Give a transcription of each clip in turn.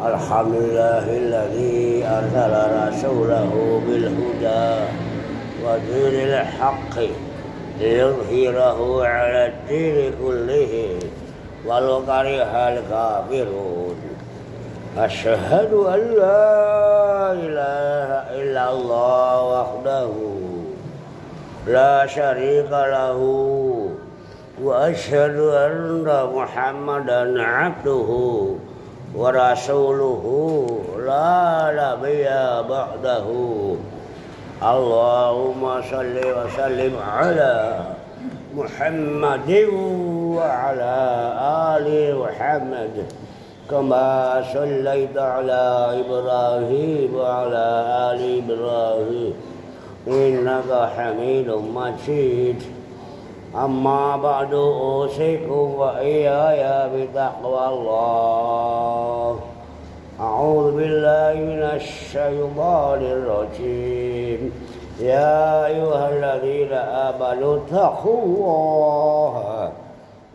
Alhamdulillahilladzi arsala rasulahu bil huda wa dinil haqqi liyudhhirahu 'ala ad-dini kullihi walau karihal kafirun. Asyhadu an la ilaha illallah wahdahu la syarika lahu wa asyhadu anna Muhammadan 'abduhu wa rasuluhu la nabiyya ba'dahu. Allahumma salli wa sallim ala Muhammadin wa ala ali Muhammad kama sallaita ala Ibrahim wa ala ali Ibrahim innaka Hamidum Majid. Amma ba'du usikum wa iyaya bitaqwallah. A'udzu billahi minasy syaithanir rajim. Ya ayyuhalladzina amanu taqullaha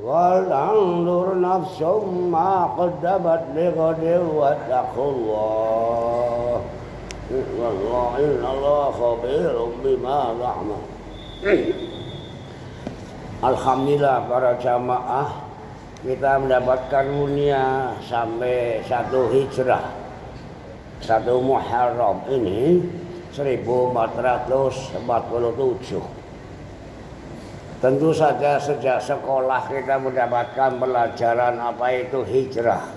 wal anzur nafsum ma qaddamat lighadin wattaqullah. Wallahu innallaha khabirum bima ta'malun. Alhamdulillah para jamaah, kita mendapatkan dunia sampai 1 Hijrah 1 Muharram ini 1447. Tentu saja sejak sekolah kita mendapatkan pelajaran apa itu hijrah.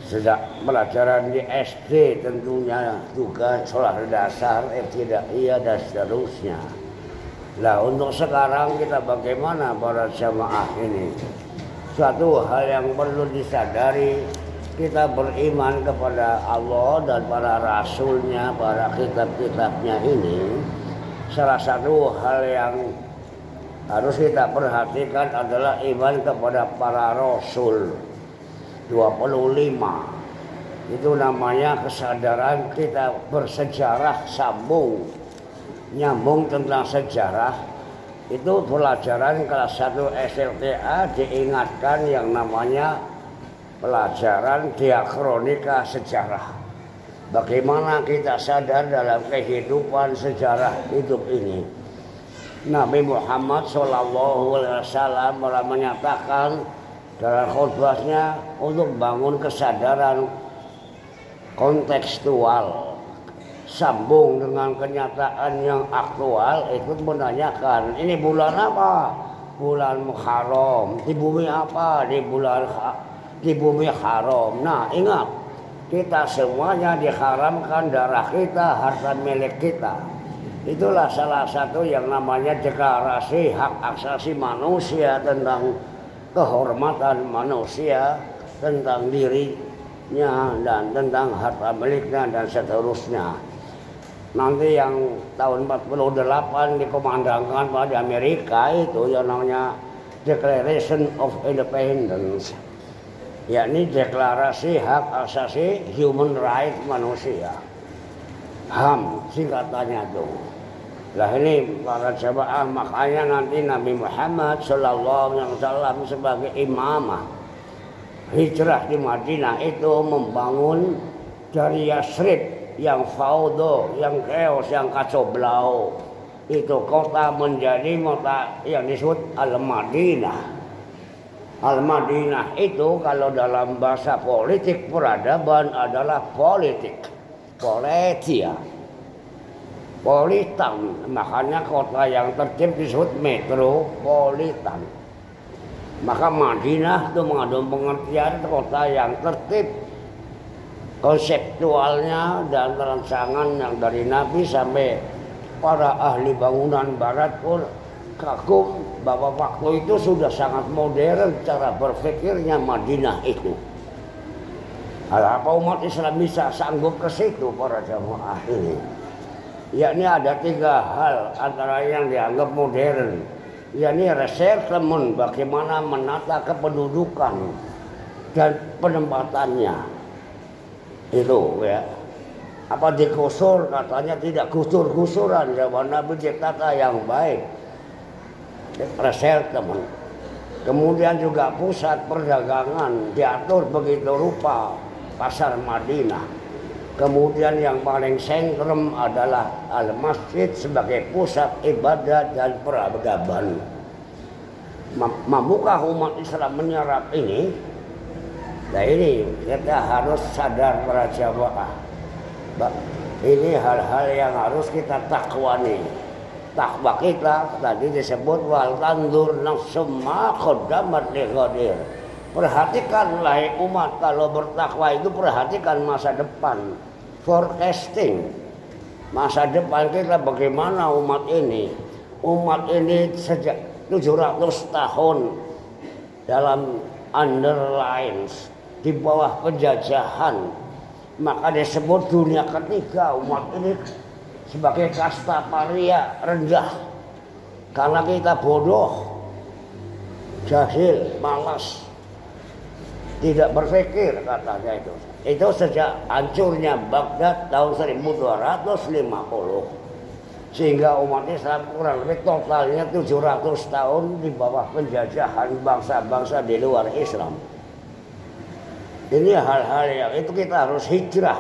Sejak pelajaran di SD tentunya juga sekolah dasar, ibtidaiyah dan seterusnya. Nah, untuk sekarang kita bagaimana para jamaah ini? Suatu hal yang perlu disadari, kita beriman kepada Allah dan para rasulnya, para kitab-kitabnya ini. Salah satu hal yang harus kita perhatikan adalah iman kepada para rasul. 25. Itu namanya kesadaran kita bersejarah sambung. Nyambung tentang sejarah itu pelajaran kelas 1 SLTA diingatkan yang namanya pelajaran diakronika sejarah. Bagaimana kita sadar dalam kehidupan sejarah hidup ini. Nabi Muhammad SAW pernah menyatakan dalam khutbahnya untuk bangun kesadaran kontekstual, sambung dengan kenyataan yang aktual, itu menanyakan ini bulan apa? Bulan Muharram. Di bumi apa? Di bumi haram. Nah, ingat, kita semuanya diharamkan darah kita, harta milik kita. Itulah salah satu yang namanya deklarasi hak asasi manusia, tentang kehormatan manusia, tentang dirinya dan tentang harta miliknya dan seterusnya. Nanti yang tahun 48 dikomandangkan pada Amerika itu yang namanya Declaration of Independence, yakni deklarasi hak asasi human right manusia, HAM singkatannya tuh. Lah ini para jamaah, makanya nanti Nabi Muhammad SAW sebagai imamah hijrah di Madinah itu membangun dari Yasrib yang faudo, yang chaos, yang kacau balau, itu kota menjadi kota yang disebut Al-Madinah. Al-Madinah itu kalau dalam bahasa politik peradaban adalah politik, politia, politan. Makanya kota yang tertib disebut metropolitan. Maka Madinah itu mengandung pengertian kota yang tertib, konseptualnya dan rancangan yang dari Nabi sampai para ahli bangunan barat pun kagum bahwa waktu itu sudah sangat modern cara berpikirnya Madinah itu. Apa umat Islam bisa sanggup ke situ para jamaah ini? Yakni ada 3 hal antara yang dianggap modern, yakni resettlement, bagaimana menata kependudukan dan penempatannya itu ya. Apa digusur, katanya tidak gusur-gusuran, zaman Nabi ditata yang baik, resettlement. Kemudian juga pusat perdagangan diatur begitu rupa, pasar Madinah. Kemudian yang paling sentrum adalah Al-Masjid sebagai pusat ibadah dan peradaban. Mamukah umat Islam menyerap ini? Nah ini kita harus sadar para jamaah. Ini hal-hal yang harus kita takwani. Takwa kita tadi disebut wal tandur nafsum ma qaddamat lighadir. Perhatikanlah umat, kalau bertakwa itu perhatikan masa depan, forecasting masa depan kita bagaimana umat ini. Umat ini sejak 700 tahun dalam underlines di bawah penjajahan, maka disebut dunia ketiga. Umat ini sebagai kasta paria rendah karena kita bodoh, jahil, malas, tidak berpikir katanya itu. Itu sejak hancurnya Baghdad tahun 1250 sehingga umat Islam kurang lebih totalnya 700 tahun di bawah penjajahan bangsa-bangsa di luar Islam. Ini hal-hal yang itu kita harus hijrah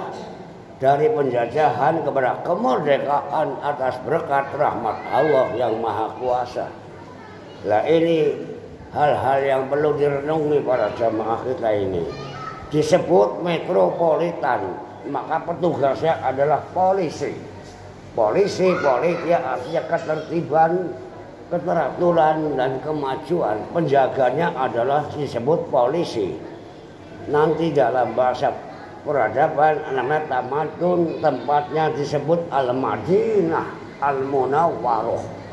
dari penjajahan kepada kemerdekaan atas berkat rahmat Allah yang Maha Kuasa. Nah ini hal-hal yang perlu direnungi para jamaah kita ini. Disebut metropolitan, maka petugasnya adalah polisi. Polisi artinya ketertiban, keteraturan dan kemajuan. Penjaganya adalah disebut polisi. Nanti dalam bahasa peradaban namanya tamadun, tempatnya disebut Al-Madinah Al-Munawwarah.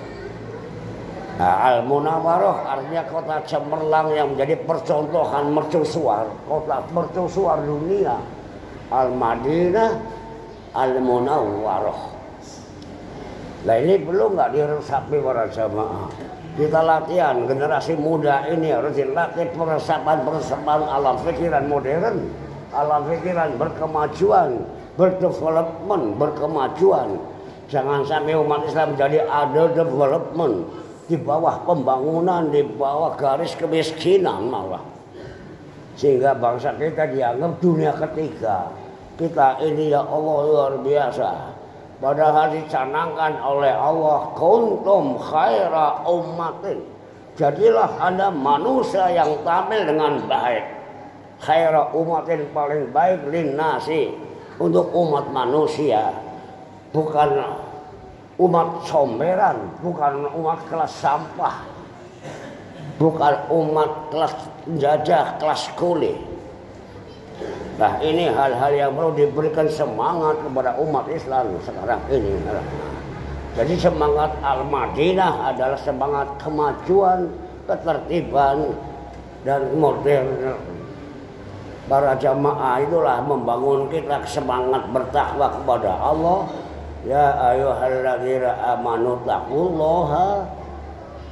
Nah, Al-Munawwarah artinya kota cemerlang yang menjadi percontohan mercusuar, kota mercusuar dunia. Al-Madinah Al-Munawwarah. Nah ini perlu nggak diresapi para jamaah? Kita latihan, generasi muda ini harus dilatih peresapan alam pikiran modern, alam pikiran berkemajuan, berdevelopment, berkemajuan. Jangan sampai umat Islam menjadi ada development, di bawah pembangunan, di bawah garis kemiskinan malah. Sehingga bangsa kita dianggap dunia ketiga. Kita ini ya Allah luar biasa. Padahal dicanangkan oleh Allah, kuntum khaira ummatin. Jadilah Anda manusia yang tampil dengan baik. Khaira ummatin paling baik linnasi, untuk umat manusia. Bukan umat somberan, bukan umat kelas sampah, bukan umat kelas penjajah, kelas kuli. Nah ini hal-hal yang perlu diberikan semangat kepada umat Islam sekarang ini. Jadi semangat Al-Madinah adalah semangat kemajuan, ketertiban dan modern. Para jamaah itulah membangun kita semangat bertakwa kepada Allah. Ya ayyuhalladzina amanu taqullaha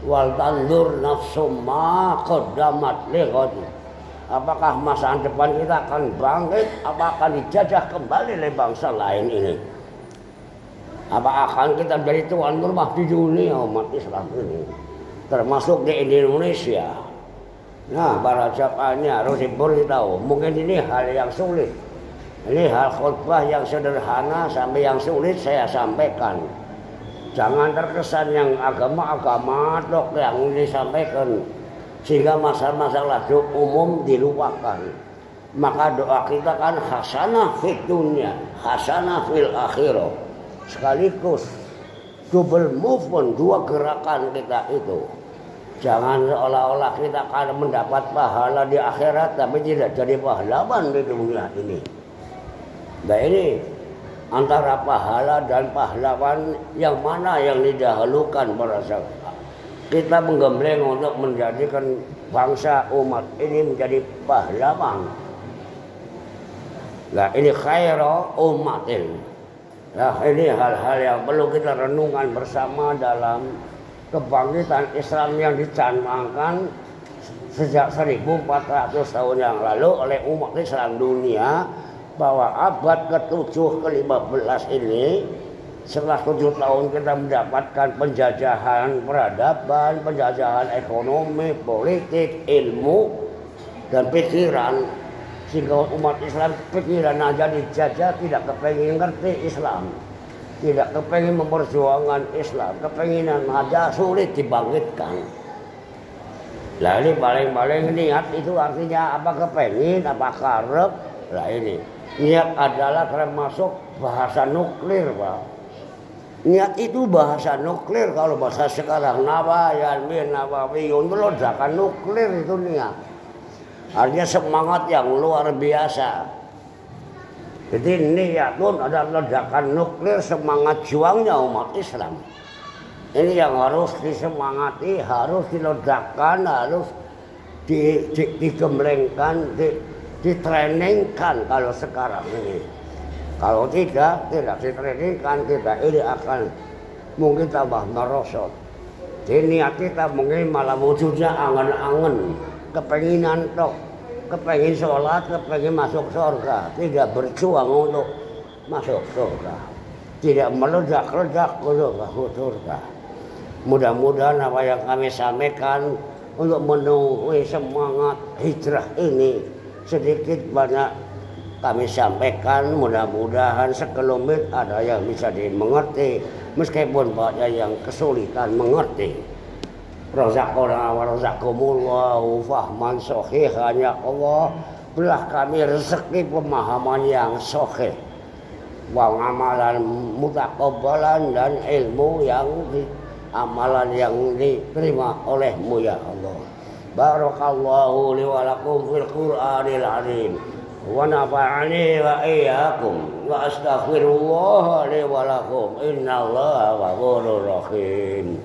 wal tanzur nafsum ma qaddamat lighad. Apakah masa depan kita akan bangkit? Apa akan dijajah kembali oleh bangsa lain ini? Apa akan kita jadi tuan rumah di dunia umat Islam ini? Termasuk di Indonesia. Nah, para jamaahnya harus diberitahu. Mungkin ini hal yang sulit. Ini hal khutbah yang sederhana sampai yang sulit saya sampaikan. Jangan terkesan yang agama-agama dok yang disampaikan, sehingga masalah-masalah umum dilupakan. Maka doa kita kan hasanah fid dunya, hasanah fil akhirah. Sekaligus double movement, dua gerakan kita itu. Jangan seolah-olah kita akan mendapat pahala di akhirat tapi tidak jadi pahlawan di dunia ini. Nah ini antara pahala dan pahlawan yang mana yang didahulukan para sahabat. Kita menggembleng untuk menjadikan bangsa umat ini menjadi pahlawan. Nah ini khairu ummatin. Nah ini hal-hal yang perlu kita renungkan bersama dalam kebangkitan Islam yang dicanangkan sejak 1400 tahun yang lalu oleh umat Islam dunia, bahwa abad ke-7 ke-15 ini setelah 7 tahun kita mendapatkan penjajahan peradaban, penjajahan ekonomi, politik, ilmu dan pikiran, sehingga umat Islam pikiran aja dijajah, tidak kepengen ngerti Islam, tidak kepengen memperjuangkan Islam, kepenginan aja sulit dibangkitkan. Lah ini paling-paling niat itu artinya apa, kepengen, apa karep. Lah ini niat adalah termasuk bahasa nuklir, Pak. Niat itu bahasa nuklir, kalau bahasa sekarang nawayan min nawawiyun, ledakan nuklir itu niat. Artinya semangat yang luar biasa. Jadi niatun adalah ledakan nuklir semangat juangnya umat Islam. Ini yang harus disemangati, harus diledakkan, harus digemblengkan, ditrainingkan kalau sekarang ini. Kalau tidak ditrainingkan, kita ini akan mungkin tambah merosot. Jadi niat kita mungkin malah wujudnya angen-angen, kepenginan tok. Kepengin sholat, kepengin masuk surga, tidak berjuang untuk masuk surga, tidak meledak-ledak untuk masuk surga. Mudah-mudahan apa yang kami sampaikan untuk memenuhi semangat hijrah ini sedikit banyak kami sampaikan. Mudah-mudahan sekelumit ada yang bisa dimengerti, meskipun banyak yang kesulitan mengerti. Razaqna wa razaqakumullahu fahman shahihan, ya Allah, berilah kami rezeki pemahaman yang sahih, wa amalan mutaqabbalan, dan ilmu yang amalan yang diterima olehmu ya Allah. Barakallahu li wa lakum fil Qur'anil azim wa nafa'ani wa iyyakum wa astaghfirullah li wa lakum innallaha ghafurur rahim.